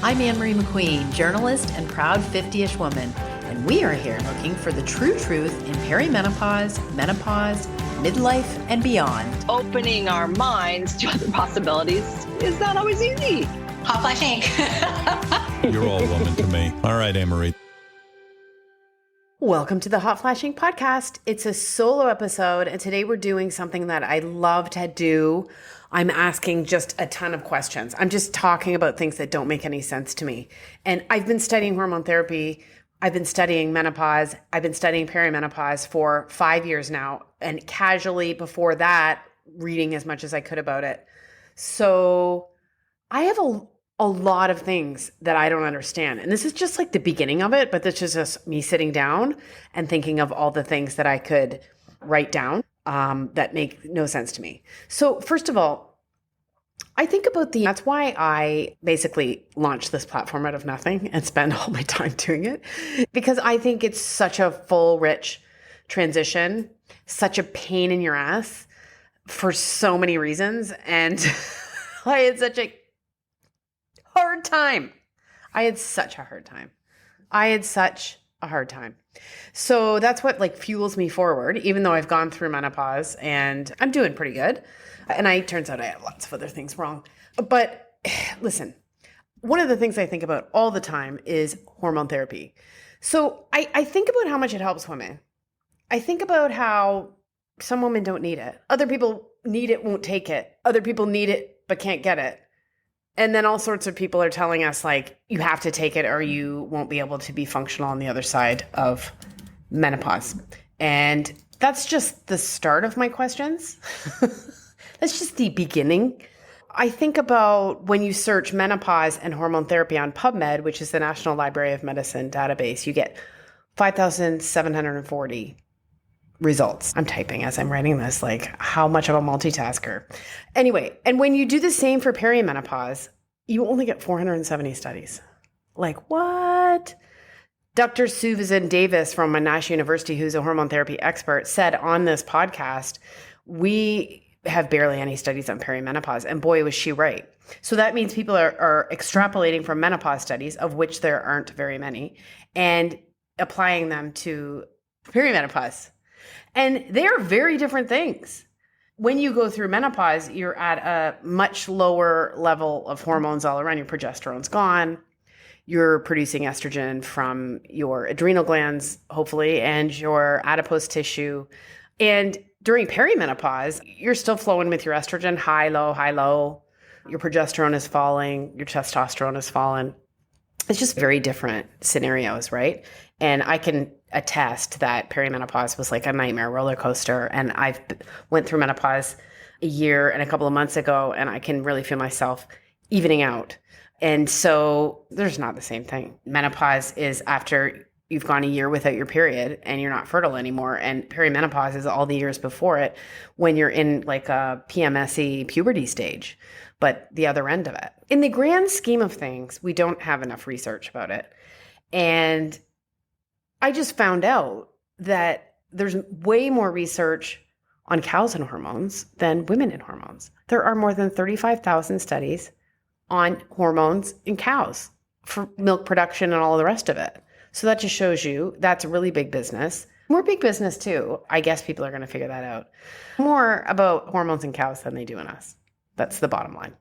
I'm Ann Marie McQueen, journalist and proud 50-ish woman, and we are here looking for the true truth in perimenopause, menopause, midlife, and beyond. Opening our minds to other possibilities is not always easy. Hotflash Inc. You're all woman to me. All right, Ann Marie. Welcome to the Hotflash Inc podcast. It's a solo episode, and today we're doing something that I love to do. I'm asking just a ton of questions. I'm just talking about things that don't make any sense to me. And I've been studying hormone therapy. I've been studying menopause. I've been studying perimenopause for 5 years now, and casually before that, reading as much as I could about it. So I have a lot of things that I don't understand. And this is just like the beginning of it, but this is just me sitting down and thinking of all the things that I could write down that make no sense to me. So first of all, I think about that's why I basically launched this platform out of nothing and spend all my time doing it, because I think it's such a full, rich transition, such a pain in your ass for so many reasons. And I had such a hard time. I had such a hard time. So that's what fuels me forward, even though I've gone through menopause and I'm doing pretty good. And turns out I had lots of other things wrong. But listen, one of the things I think about all the time is hormone therapy. So I think about how much it helps women. I think about how some women don't need it. Other people need it, won't take it. Other people need it, but can't get it. And then all sorts of people are telling us you have to take it or you won't be able to be functional on the other side of menopause. And that's just the start of my questions. That's just the beginning. I think about when you search menopause and hormone therapy on PubMed, which is the National Library of Medicine database, you get 5,740 results. I'm typing as I'm writing this, how much of a multitasker. Anyway, and when you do the same for perimenopause, you only get 470 studies. What? Dr. Susan Davis from Monash University, who's a hormone therapy expert, said on this podcast, we have barely any studies on perimenopause. And boy, was she right. So that means people are extrapolating from menopause studies, of which there aren't very many, and applying them to perimenopause. And they're very different things. When you go through menopause, you're at a much lower level of hormones all around. Your progesterone's gone. You're producing estrogen from your adrenal glands, hopefully, and your adipose tissue. And during perimenopause, you're still flowing with your estrogen, high, low. Your progesterone is falling. Your testosterone is falling. It's just very different scenarios, right? And I can attest that perimenopause was like a nightmare roller coaster. And I've went through menopause a year and a couple of months ago, and I can really feel myself evening out. And so there's not the same thing. Menopause is after you've gone a year without your period and you're not fertile anymore. And perimenopause is all the years before it when you're in a PMSy puberty stage, but the other end of it. In the grand scheme of things, we don't have enough research about it. And I just found out that there's way more research on cows and hormones than women in hormones. There are more than 35,000 studies on hormones in cows for milk production and all the rest of it. So that just shows you that's a really big business. More big business too. I guess people are going to figure that out. More about hormones in cows than they do in us. That's the bottom line.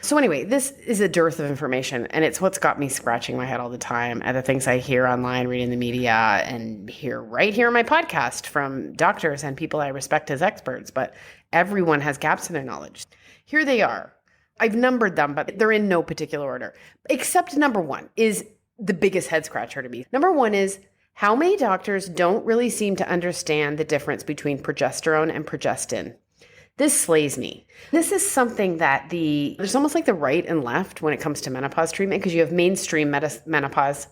So anyway, this is a dearth of information, and it's what's got me scratching my head all the time at the things I hear online, read in the media, and hear right here on my podcast from doctors and people I respect as experts. But everyone has gaps in their knowledge. Here they are. I've numbered them, but they're in no particular order. Except number one is the biggest head scratcher to me. Number one is how many doctors don't really seem to understand the difference between progesterone and progestin. This slays me. This is something that there's almost like the right and left when it comes to menopause treatment, because you have mainstream menopause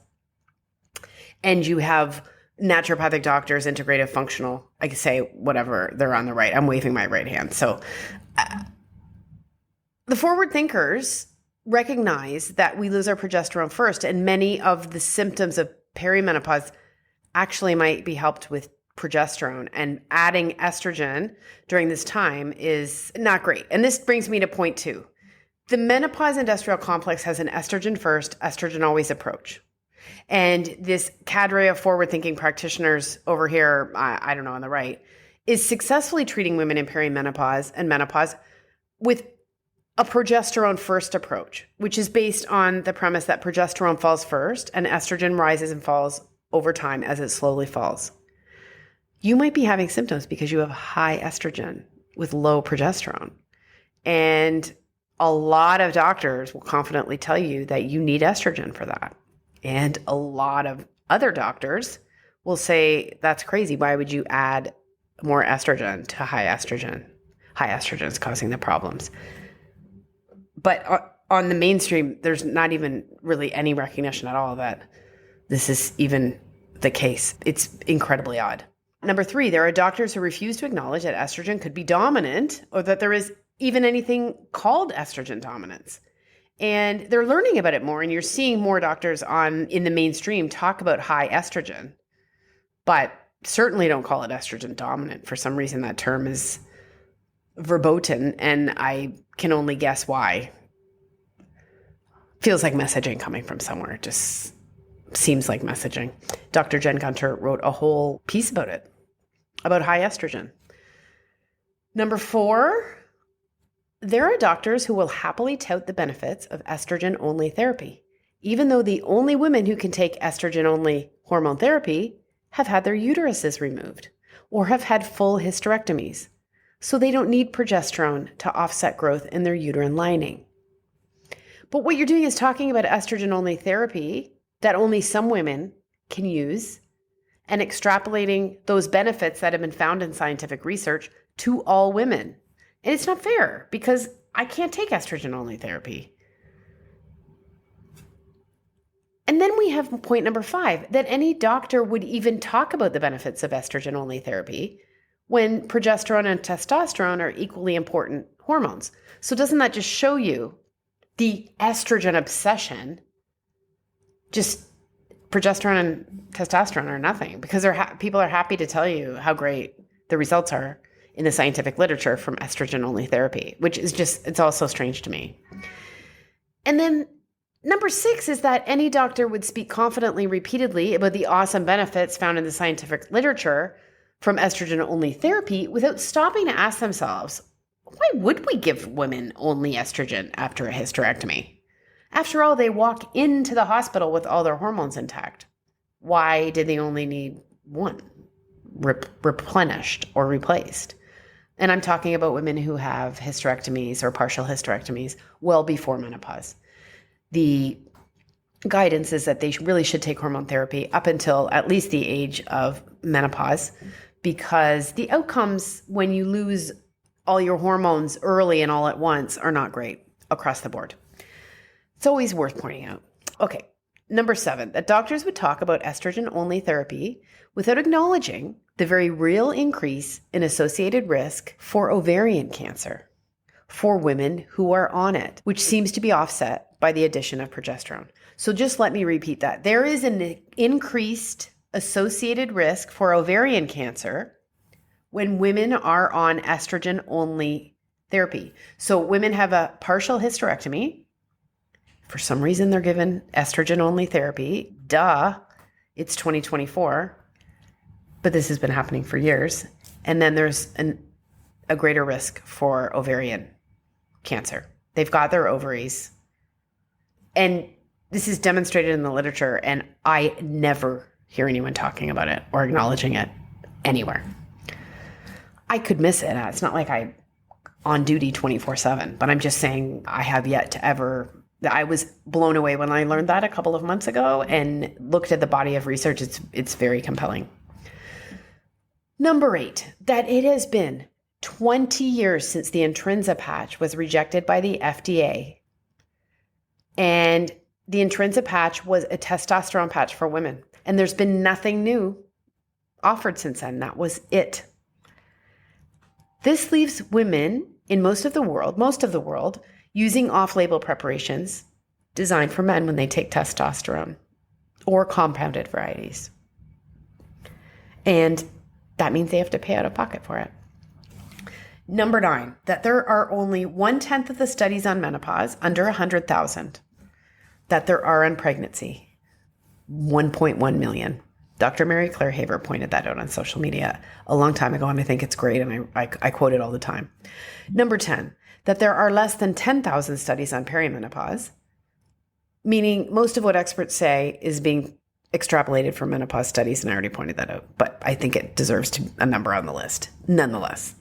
and you have naturopathic doctors, integrative functional. I can say whatever, they're on the right. I'm waving my right hand. So the forward thinkers recognize that we lose our progesterone first, and many of the symptoms of perimenopause actually might be helped with progesterone, and adding estrogen during this time is not great. And this brings me to point two. The menopause industrial complex has an estrogen first, estrogen always approach. And this cadre of forward-thinking practitioners over here, I don't know, on the right, is successfully treating women in perimenopause and menopause with a progesterone first approach, which is based on the premise that progesterone falls first and estrogen rises and falls over time as it slowly falls. You might be having symptoms because you have high estrogen with low progesterone. And a lot of doctors will confidently tell you that you need estrogen for that. And a lot of other doctors will say, that's crazy. Why would you add more estrogen to high estrogen? High estrogen is causing the problems. But on the mainstream, there's not even really any recognition at all that this is even the case. It's incredibly odd. Number 3, there are doctors who refuse to acknowledge that estrogen could be dominant or that there is even anything called estrogen dominance. And they're learning about it more, and you're seeing more doctors in the mainstream talk about high estrogen, but certainly don't call it estrogen dominant. For some reason, that term is verboten, and I can only guess why. Feels like messaging coming from somewhere. It just seems like messaging. Dr. Jen Gunter wrote a whole piece about it, about high estrogen. Number 4, there are doctors who will happily tout the benefits of estrogen-only therapy, even though the only women who can take estrogen-only hormone therapy have had their uteruses removed or have had full hysterectomies, so they don't need progesterone to offset growth in their uterine lining. But what you're doing is talking about estrogen-only therapy that only some women can use and extrapolating those benefits that have been found in scientific research to all women. And it's not fair because I can't take estrogen-only therapy. And then we have point number 5, that any doctor would even talk about the benefits of estrogen-only therapy when progesterone and testosterone are equally important hormones. So doesn't that just show you the estrogen obsession? Just progesterone and testosterone are nothing because people are happy to tell you how great the results are in the scientific literature from estrogen-only therapy, which is just, it's all so strange to me. And then number 6 is that any doctor would speak confidently, repeatedly about the awesome benefits found in the scientific literature from estrogen-only therapy without stopping to ask themselves, why would we give women only estrogen after a hysterectomy? After all, they walk into the hospital with all their hormones intact. Why did they only need one replenished or replaced? And I'm talking about women who have hysterectomies or partial hysterectomies well before menopause. The guidance is that they really should take hormone therapy up until at least the age of menopause, because the outcomes when you lose all your hormones early and all at once are not great across the board. It's always worth pointing out. Okay, number 7, that doctors would talk about estrogen-only therapy without acknowledging the very real increase in associated risk for ovarian cancer for women who are on it, which seems to be offset by the addition of progesterone. So just let me repeat that. There is an increased associated risk for ovarian cancer when women are on estrogen-only therapy. So women have a partial hysterectomy. For some reason, they're given estrogen-only therapy. Duh, it's 2024. But this has been happening for years. And then there's a greater risk for ovarian cancer. They've got their ovaries. And this is demonstrated in the literature, and I never hear anyone talking about it or acknowledging it anywhere. I could miss it. It's not like I'm on duty 24/7, but I'm just saying I have yet to ever. I was blown away when I learned that a couple of months ago and looked at the body of research. It's very compelling. Number 8, that it has been 20 years since the Intrinsa patch was rejected by the FDA. And the Intrinsa patch was a testosterone patch for women. And there's been nothing new offered since then. That was it. This leaves women in most of the world, using off-label preparations designed for men when they take testosterone or compounded varieties. And that means they have to pay out of pocket for it. Number 9, that there are only 1/10 of the studies on menopause, under 100,000, that there are on pregnancy. 1.1 million. Dr. Mary Claire Haver pointed that out on social media a long time ago, and I think it's great, and I quote it all the time. Number 10, that there are less than 10,000 studies on perimenopause, meaning most of what experts say is being extrapolated from menopause studies, and I already pointed that out, but I think it deserves a number on the list, nonetheless.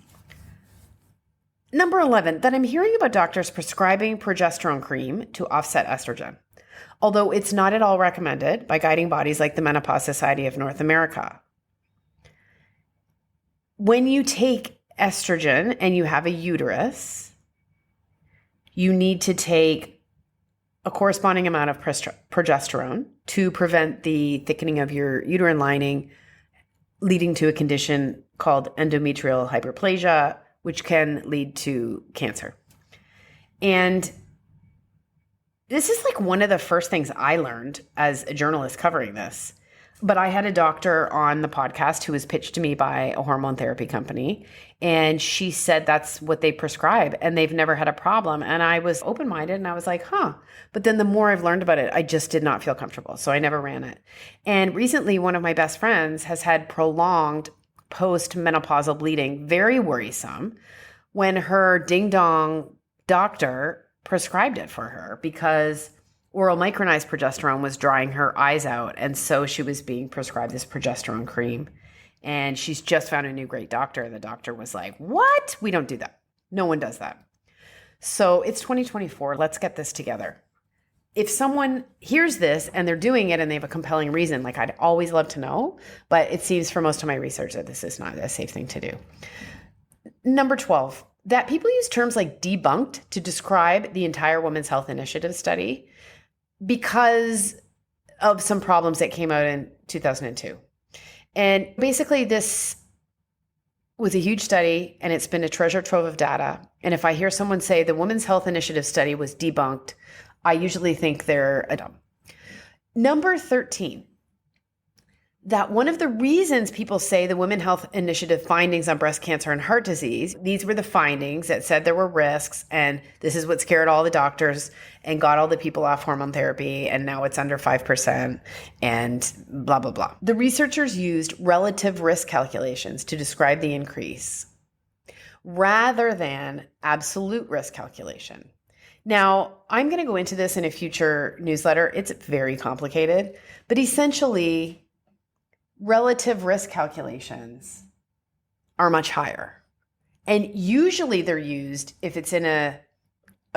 Number 11, that I'm hearing about doctors prescribing progesterone cream to offset estrogen, although it's not at all recommended by guiding bodies like the Menopause Society of North America. When you take estrogen and you have a uterus, you need to take a corresponding amount of progesterone to prevent the thickening of your uterine lining, leading to a condition called endometrial hyperplasia, which can lead to cancer. And this is like one of the first things I learned as a journalist covering this. But I had a doctor on the podcast who was pitched to me by a hormone therapy company, and she said that's what they prescribe and they've never had a problem. And I was open-minded and I was like, huh. But then the more I've learned about it, I just did not feel comfortable. So I never ran it. And recently, one of my best friends has had prolonged post-menopausal bleeding, very worrisome, when her ding-dong doctor prescribed it for her because oral micronized progesterone was drying her eyes out. And so she was being prescribed this progesterone cream. And she's just found a new great doctor. The doctor was like, what? We don't do that. No one does that. So it's 2024. Let's get this together. If someone hears this and they're doing it and they have a compelling reason, like I'd always love to know, but it seems for most of my research that this is not a safe thing to do. Number 12, that people use terms like debunked to describe the entire Women's Health Initiative study because of some problems that came out in 2002. And basically this was a huge study and it's been a treasure trove of data. And if I hear someone say the Women's Health Initiative study was debunked, I usually think they're a dumb. Number 13, that one of the reasons people say the Women's Health Initiative findings on breast cancer and heart disease, these were the findings that said there were risks, and this is what scared all the doctors and got all the people off hormone therapy, and now it's under 5%, and blah, blah, blah. The researchers used relative risk calculations to describe the increase rather than absolute risk calculation. Now, I'm going to go into this in a future newsletter. It's very complicated, but essentially, relative risk calculations are much higher. And usually they're used if it's in a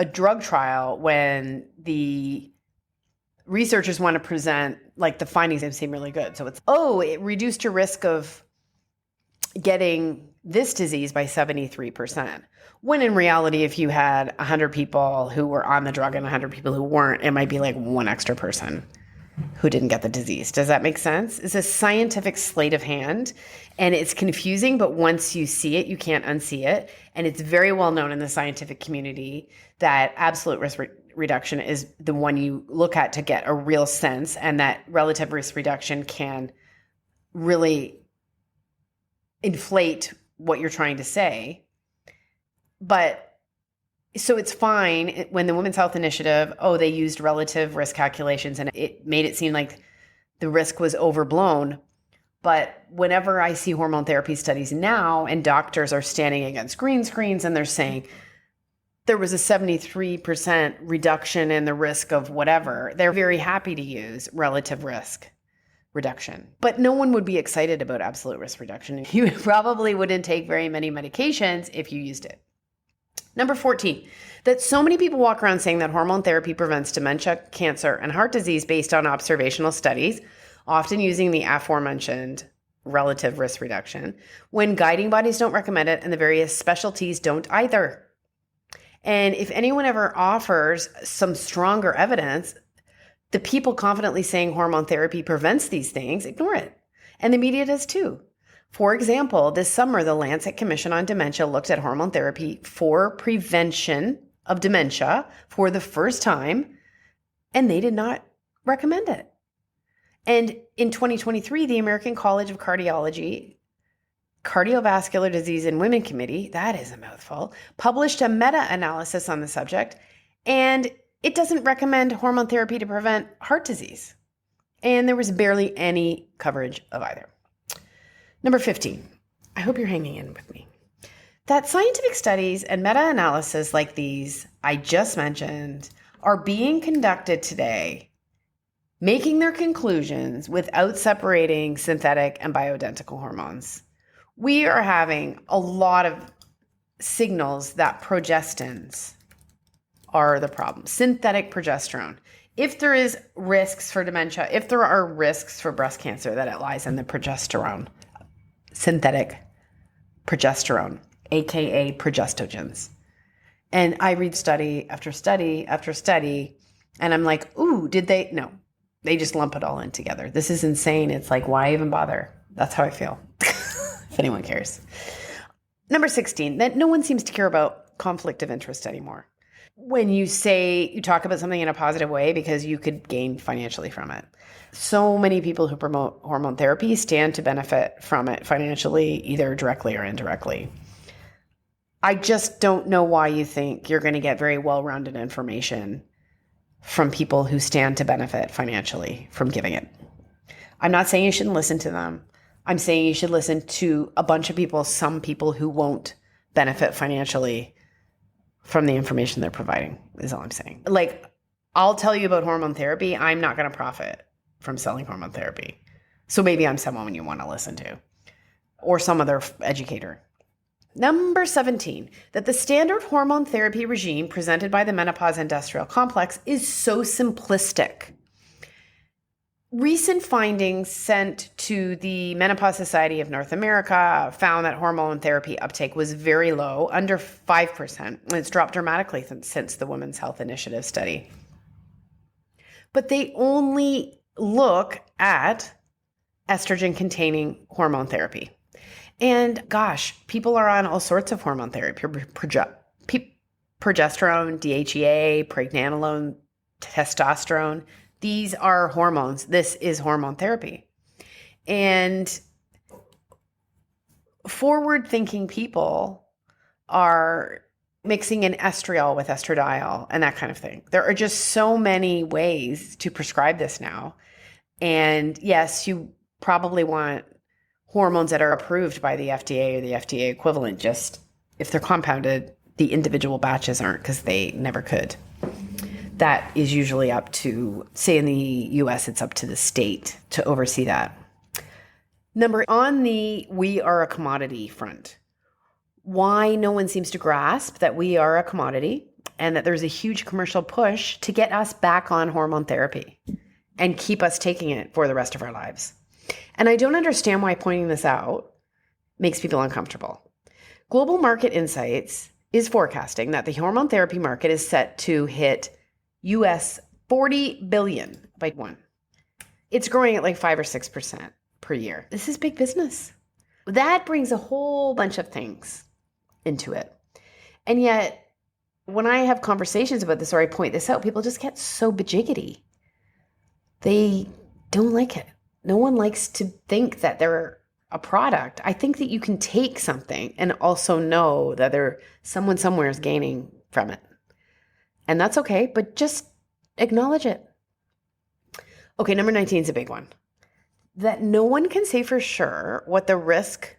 drug trial when the researchers want to present like the findings that seem really good. So it's, it reduced your risk of getting this disease by 73%. When in reality, if you had 100 people who were on the drug and 100 people who weren't, it might be like one extra person who didn't get the disease. Does that make sense? It's a scientific sleight of hand and it's confusing, but once you see it, you can't unsee it. And it's very well known in the scientific community that absolute risk reduction is the one you look at to get a real sense, and that relative risk reduction can really inflate what you're trying to say. But so it's fine when the Women's Health Initiative, they used relative risk calculations and it made it seem like the risk was overblown. But whenever I see hormone therapy studies now and doctors are standing against green screens and they're saying there was a 73% reduction in the risk of whatever, they're very happy to use relative risk reduction. But no one would be excited about absolute risk reduction. You probably wouldn't take very many medications if you used it. Number 14, that so many people walk around saying that hormone therapy prevents dementia, cancer, and heart disease based on observational studies, often using the aforementioned relative risk reduction, when guiding bodies don't recommend it and the various specialties don't either. And if anyone ever offers some stronger evidence, the people confidently saying hormone therapy prevents these things ignore it. And the media does too. For example, this summer, the Lancet Commission on Dementia looked at hormone therapy for prevention of dementia for the first time, and they did not recommend it. And in 2023, the American College of Cardiology Cardiovascular Disease in Women Committee, that is a mouthful, published a meta-analysis on the subject, and it doesn't recommend hormone therapy to prevent heart disease. And there was barely any coverage of either. Number 15, I hope you're hanging in with me. That scientific studies and meta-analysis like these I just mentioned are being conducted today, making their conclusions without separating synthetic and bioidentical hormones. We are having a lot of signals that progestins are the problem. Synthetic progesterone. If there is risks for dementia, if there are risks for breast cancer, that it lies in the progesterone, synthetic progesterone, aka progestogens. And I read study after study after study, and I'm like, ooh, did they? No, they just lump it all in together. This is insane. It's like, why even bother? That's how I feel, if anyone cares. Number 16, that no one seems to care about conflict of interest anymore. When you say, you talk about something in a positive way because you could gain financially from it. So many people who promote hormone therapy stand to benefit from it financially, either directly or indirectly. I just don't know why you think you're going to get very well-rounded information from people who stand to benefit financially from giving it. I'm not saying you shouldn't listen to them. I'm saying you should listen to a bunch of people, some people who won't benefit financially from the information they're providing, is all I'm saying. Like, I'll tell you about hormone therapy. I'm not going to profit from selling hormone therapy. So maybe I'm someone you want to listen to, or some other educator. Number 17, that the standard hormone therapy regime presented by the menopause industrial complex is so simplistic. Recent findings sent to the Menopause Society of North America found that hormone therapy uptake was very low, under 5%, and it's dropped dramatically since the Women's Health Initiative study. But they only look at estrogen-containing hormone therapy. And gosh, people are on all sorts of hormone therapy, progesterone, DHEA, pregnenolone, testosterone. These are hormones. This is hormone therapy. And forward-thinking people are mixing in estriol with estradiol and that kind of thing. There are just so many ways to prescribe this now. And yes, you probably want hormones that are approved by the FDA or the FDA equivalent. Just if they're compounded, the individual batches aren't, because they never could. That is usually up to, say in the US, it's up to the state to oversee that. On the we are a commodity front, why no one seems to grasp that we are a commodity and that there's a huge commercial push to get us back on hormone therapy and keep us taking it for the rest of our lives. And I don't understand why pointing this out makes people uncomfortable. Global Market Insights is forecasting that the hormone therapy market is set to hit US $40 billion by 1. It's growing at like 5 or 6% per year. This is big business. That brings a whole bunch of things into it. And yet, when I have conversations about this or I point this out, people just get so bejiggity. They don't like it. No one likes to think that they're a product. I think that you can take something and also know that someone somewhere is gaining from it. And that's okay, but just acknowledge it. Okay, number 19 is a big one. That no one can say for sure what the risk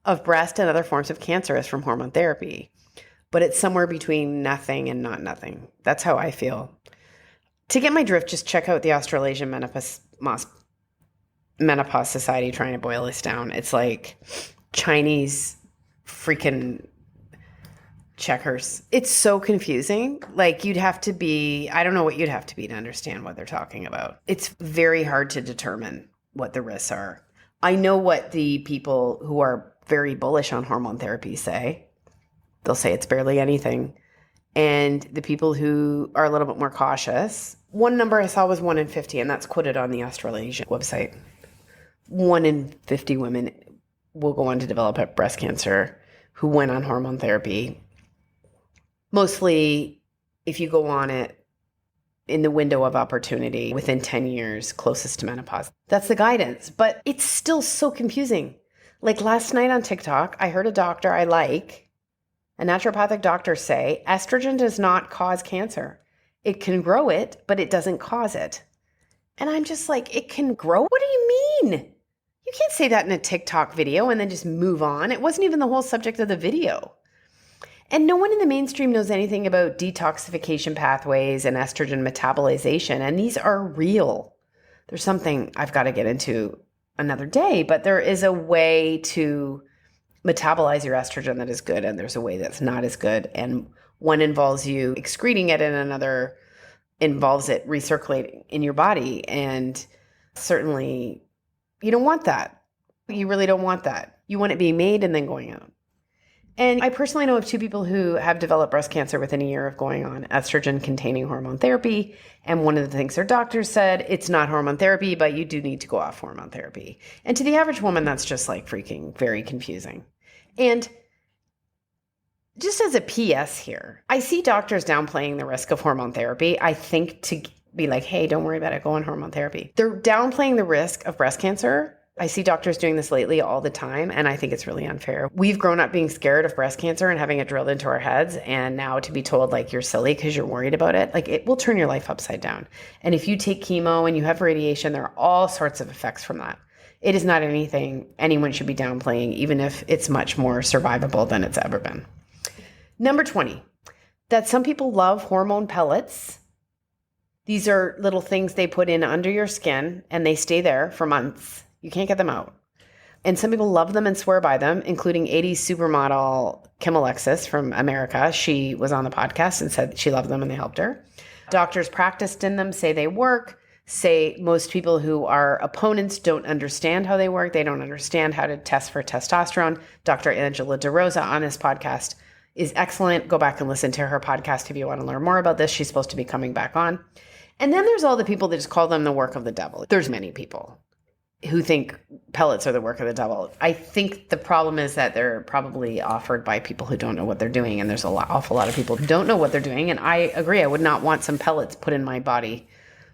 of breast and other forms of cancer is from hormone therapy, but it's somewhere between nothing and not nothing. That's how I feel. To get my drift, just check out the Australasian Menopause Society trying to boil this down. It's like Chinese freaking checkers. It's so confusing. Like I don't know what you'd have to be to understand what they're talking about. It's very hard to determine what the risks are. I know what the people who are very bullish on hormone therapy say. They'll say it's barely anything. And the people who are a little bit more cautious, one number I saw was 1 in 50, and that's quoted on the Australasian website. 1 in 50 women will go on to develop breast cancer who went on hormone therapy. Mostly, if you go on it in the window of opportunity within 10 years, closest to menopause. That's the guidance, but it's still so confusing. Like last night on TikTok, I heard a doctor I like, a naturopathic doctor, say estrogen does not cause cancer. It can grow it, but it doesn't cause it. And I'm just like, it can grow? What do you mean? You can't say that in a TikTok video and then just move on. It wasn't even the whole subject of the video. And no one in the mainstream knows anything about detoxification pathways and estrogen metabolization. And these are real. There's something I've got to get into another day, but there is a way to metabolize your estrogen that is good, and there's a way that's not as good. And one involves you excreting it, and another involves it recirculating in your body. And certainly you don't want that. You really don't want that. You want it being made and then going out. And I personally know of 2 people who have developed breast cancer within a year of going on estrogen-containing hormone therapy. And one of the things their doctors said, it's not hormone therapy, but you do need to go off hormone therapy. And to the average woman, that's just like freaking very confusing. And just as a PS here, I see doctors downplaying the risk of hormone therapy. I think to be like, hey, don't worry about it, go on hormone therapy. They're downplaying the risk of breast cancer. I see doctors doing this lately all the time, and I think it's really unfair. We've grown up being scared of breast cancer and having it drilled into our heads, and now to be told like you're silly because you're worried about it, like it will turn your life upside down. And if you take chemo and you have radiation, there are all sorts of effects from that. It is not anything anyone should be downplaying, even if it's much more survivable than it's ever been. Number 20, that some people love hormone pellets. These are little things they put in under your skin, and they stay there for months. You can't get them out. And some people love them and swear by them, including 80s supermodel Kim Alexis from America. She was on the podcast and said she loved them and they helped her. Doctors practiced in them, say they work, say most people who are opponents don't understand how they work. They don't understand how to test for testosterone. Dr. Angela DeRosa on this podcast is excellent. Go back and listen to her podcast if you want to learn more about this. She's supposed to be coming back on. And then there's all the people that just call them the work of the devil. There's many people who think pellets are the work of the devil. I think the problem is that they're probably offered by people who don't know what they're doing. And there's awful lot of people who don't know what they're doing. And I agree. I would not want some pellets put in my body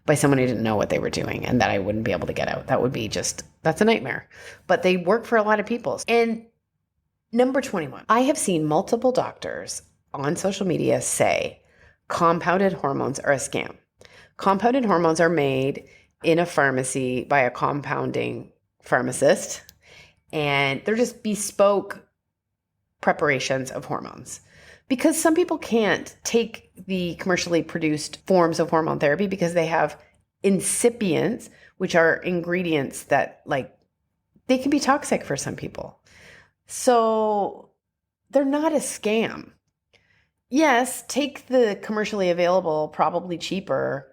by someone who didn't know what they were doing and that I wouldn't be able to get out. That would be that's a nightmare. But they work for a lot of people. And number 21, I have seen multiple doctors on social media say compounded hormones are a scam. Compounded hormones are made in a pharmacy by a compounding pharmacist, and they're just bespoke preparations of hormones. Because some people can't take the commercially produced forms of hormone therapy because they have incipients, which are ingredients that they can be toxic for some people. So they're not a scam. Yes, take the commercially available, probably cheaper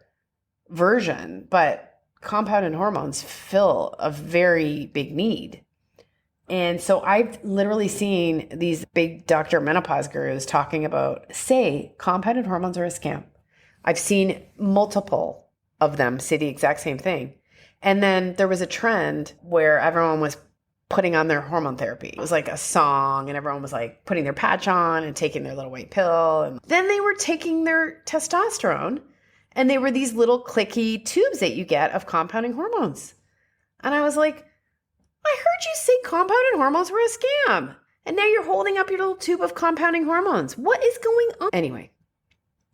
version, but compounded hormones fill a very big need. And so I've literally seen these big doctor menopause gurus talking about, say, compounded hormones are a scam. I've seen multiple of them say the exact same thing. And then there was a trend where everyone was putting on their hormone therapy. It was like a song, and everyone was like putting their patch on and taking their little white pill. And then they were taking their testosterone. And they were these little clicky tubes that you get of compounding hormones. And I was like, I heard you say compounded hormones were a scam. And now you're holding up your little tube of compounding hormones. What is going on? Anyway,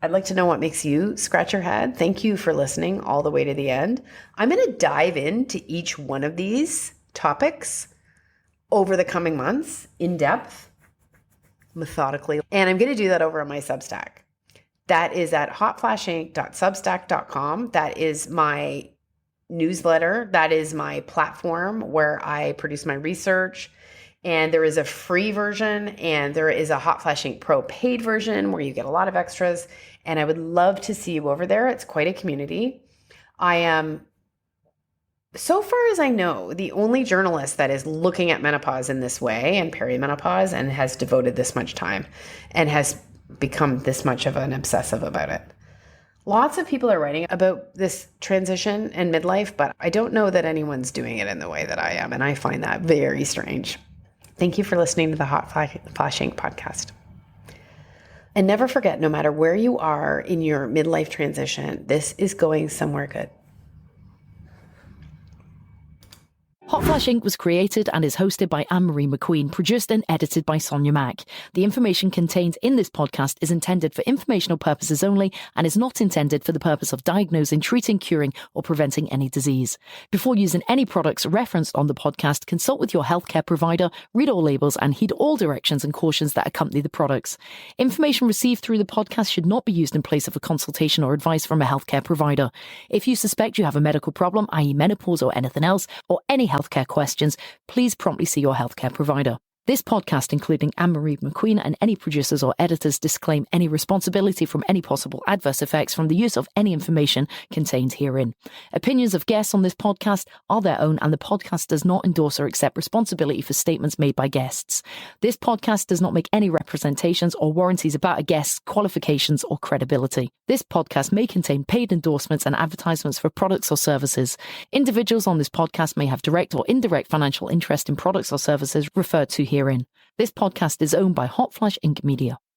I'd like to know what makes you scratch your head. Thank you for listening all the way to the end. I'm going to dive into each one of these topics over the coming months in depth, methodically. And I'm going to do that over on my Substack. That is at hotflashinc.substack.com. That is my newsletter. That is my platform where I produce my research. And there is a free version and there is a Hotflash Inc. Pro paid version where you get a lot of extras. And I would love to see you over there. It's quite a community. I am, so far as I know, the only journalist that is looking at menopause in this way and perimenopause and has devoted this much time and has become this much of an obsessive about it. Lots of people are writing about this transition and midlife, but I don't know that anyone's doing it in the way that I am, and I find that very strange. Thank you for listening to the Hotflash Inc. podcast. And never forget, no matter where you are in your midlife transition, this is going somewhere good. Hotflash Inc. was created and is hosted by Ann Marie McQueen, produced and edited by Sonia Mack. The information contained in this podcast is intended for informational purposes only and is not intended for the purpose of diagnosing, treating, curing, or preventing any disease. Before using any products referenced on the podcast, consult with your healthcare provider, read all labels, and heed all directions and cautions that accompany the products. Information received through the podcast should not be used in place of a consultation or advice from a healthcare provider. If you suspect you have a medical problem, i.e. menopause or anything else, or any healthcare questions, please promptly see your healthcare provider. This podcast, including Ann Marie McQueen and any producers or editors, disclaim any responsibility from any possible adverse effects from the use of any information contained herein. Opinions of guests on this podcast are their own, and the podcast does not endorse or accept responsibility for statements made by guests. This podcast does not make any representations or warranties about a guest's qualifications or credibility. This podcast may contain paid endorsements and advertisements for products or services. Individuals on this podcast may have direct or indirect financial interest in products or services referred to herein. This podcast is owned by Hotflash Inc. Media.